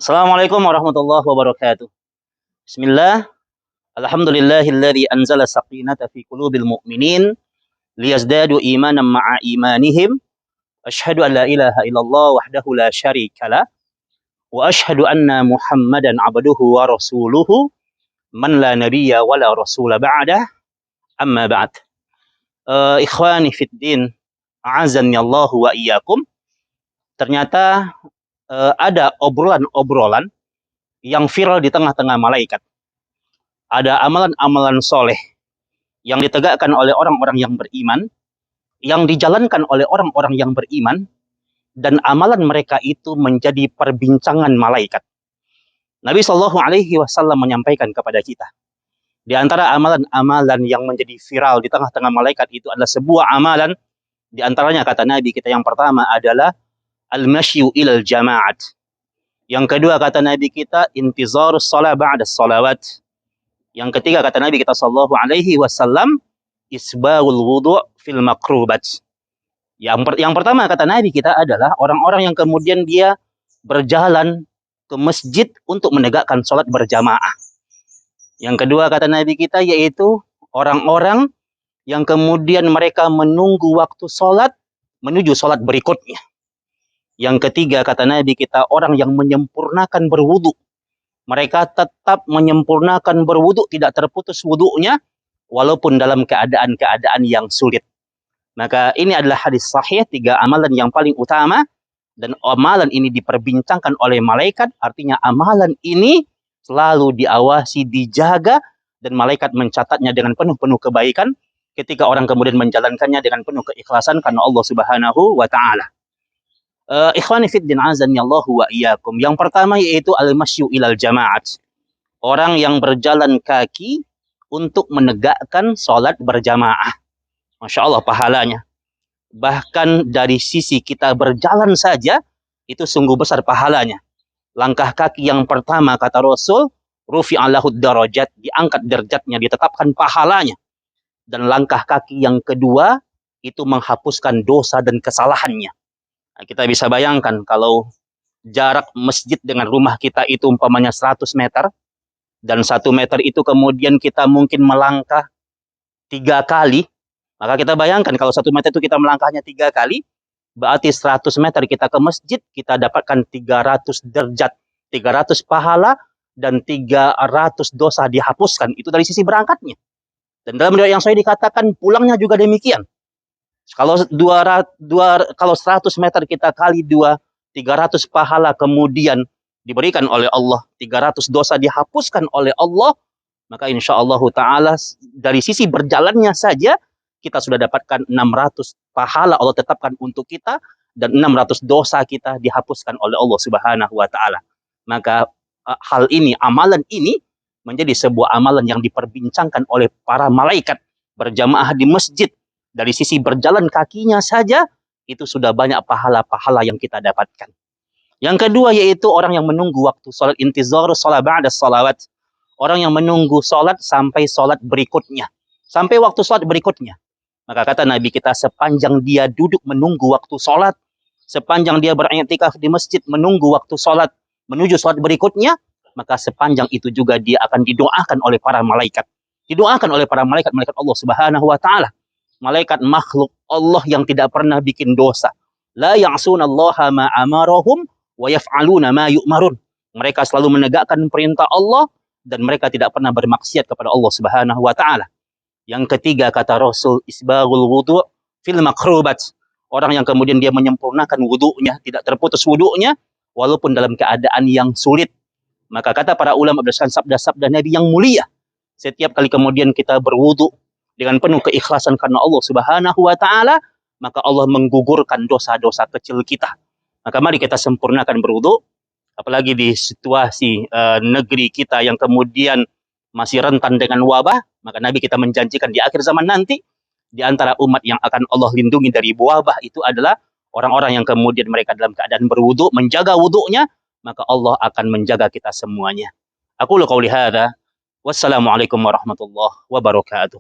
Assalamualaikum warahmatullahi wabarakatuh. Bismillah. Alhamdulillahilladzi anzala sakinata fi qulubil mu'minin liyazdadu imanan ma'a imanihim. Asyhadu an la ilaha illallah wahdahu la syarikalah wa asyhadu anna Muhammadan abduhu wa rasuluhu man la nabiyya wa la rasula ba'dah. Amma ba'd. Ikhwani fid din, a'azzani Allah wa iyyakum. Ternyata ada obrolan-obrolan yang viral di tengah-tengah malaikat. Ada amalan-amalan soleh yang ditegakkan oleh orang-orang yang beriman, yang dijalankan oleh orang-orang yang beriman, dan amalan mereka itu menjadi perbincangan malaikat. Nabi Shallallahu Alaihi Wasallam menyampaikan kepada kita, di antara amalan-amalan yang menjadi viral di tengah-tengah malaikat itu adalah sebuah amalan. Di antaranya kata Nabi kita yang pertama adalah al-masyu ilal jama'at. Yang kedua kata Nabi kita intizarus shalah ba'da shalawat. Yang ketiga kata Nabi kita sallallahu alaihi wasallam isbaul wudu' fil makrubat. Yang pertama kata Nabi kita adalah orang-orang yang kemudian dia berjalan ke masjid untuk menegakkan sholat berjamaah. Yang kedua kata Nabi kita yaitu orang-orang yang kemudian mereka menunggu waktu sholat menuju sholat berikutnya. Yang ketiga kata Nabi kita orang yang menyempurnakan berwudu. Mereka tetap menyempurnakan berwudu, tidak terputus wudunya walaupun dalam keadaan-keadaan yang sulit. Maka ini adalah hadis sahih, 3 amalan yang paling utama, dan amalan ini diperbincangkan oleh malaikat. Artinya amalan ini selalu diawasi, dijaga, dan malaikat mencatatnya dengan penuh-penuh kebaikan ketika orang kemudian menjalankannya dengan penuh keikhlasan karena Allah Subhanahu wa taala. Ikhwani fid din azani Allah wa iyyakum. Yang pertama yaitu al-masyu ilal jama'at. Orang yang berjalan kaki untuk menegakkan sholat berjamaah. Masya Allah pahalanya. Bahkan dari sisi kita berjalan saja itu sungguh besar pahalanya. Langkah kaki yang pertama kata Rasul, rufi'a lahud darajat, diangkat derajatnya, ditetapkan pahalanya. Dan langkah kaki yang kedua itu menghapuskan dosa dan kesalahannya. Nah, kita bisa bayangkan kalau jarak masjid dengan rumah kita itu umpamanya 100 meter, dan 1 meter itu kemudian kita mungkin melangkah 3 kali, maka kita bayangkan kalau 1 meter itu kita melangkahnya 3 kali, berarti 100 meter kita ke masjid, kita dapatkan 300 derajat, 300 pahala, dan 300 dosa dihapuskan. Itu dari sisi berangkatnya. Dan dalam riwayat yang saya dikatakan pulangnya juga demikian. Kalau 100 meter kita kali 2, 300 pahala kemudian diberikan oleh Allah, 300 dosa dihapuskan oleh Allah, maka insya Allah ta'ala dari sisi berjalannya saja kita sudah dapatkan 600 pahala Allah tetapkan untuk kita, dan 600 dosa kita dihapuskan oleh Allah Subhanahu wa ta'ala. Maka hal ini, amalan ini menjadi sebuah amalan yang diperbincangkan oleh para malaikat berjamaah di masjid. Dari sisi berjalan kakinya saja, itu sudah banyak pahala-pahala yang kita dapatkan. Yang kedua yaitu orang yang menunggu waktu sholat intizar, sholat ba'da sholawat. Orang yang menunggu sholat sampai sholat berikutnya. Sampai waktu sholat berikutnya. Maka kata Nabi kita, sepanjang dia duduk menunggu waktu sholat, sepanjang dia beriktikaf di masjid menunggu waktu sholat, menuju sholat berikutnya, maka sepanjang itu juga dia akan didoakan oleh para malaikat. Didoakan oleh para malaikat, malaikat Allah Subhanahu wa ta'ala. Malaikat makhluk Allah yang tidak pernah bikin dosa. La ya'sunallaha ma amarahum wa yaf'aluna ma yu'marun. Mereka selalu menegakkan perintah Allah dan mereka tidak pernah bermaksiat kepada Allah Subhanahu wa taala. Yang ketiga kata Rasul isbaghul wudu' fil makrubat. Orang yang kemudian dia menyempurnakan wudu'nya, tidak terputus wudu'nya walaupun dalam keadaan yang sulit. Maka kata para ulama berdasarkan sabda-sabda Nabi yang mulia, setiap kali kemudian kita berwudu dengan penuh keikhlasan karena Allah Subhanahu wa taala, maka Allah menggugurkan dosa-dosa kecil kita. Maka mari kita sempurnakan berwudu, apalagi di situasi negeri kita yang kemudian masih rentan dengan wabah, maka Nabi kita menjanjikan di akhir zaman nanti di antara umat yang akan Allah lindungi dari wabah itu adalah orang-orang yang kemudian mereka dalam keadaan berwudu, menjaga wudunya, maka Allah akan menjaga kita semuanya. Aku qauli hadza, wassalamualaikum warahmatullahi wabarakatuh.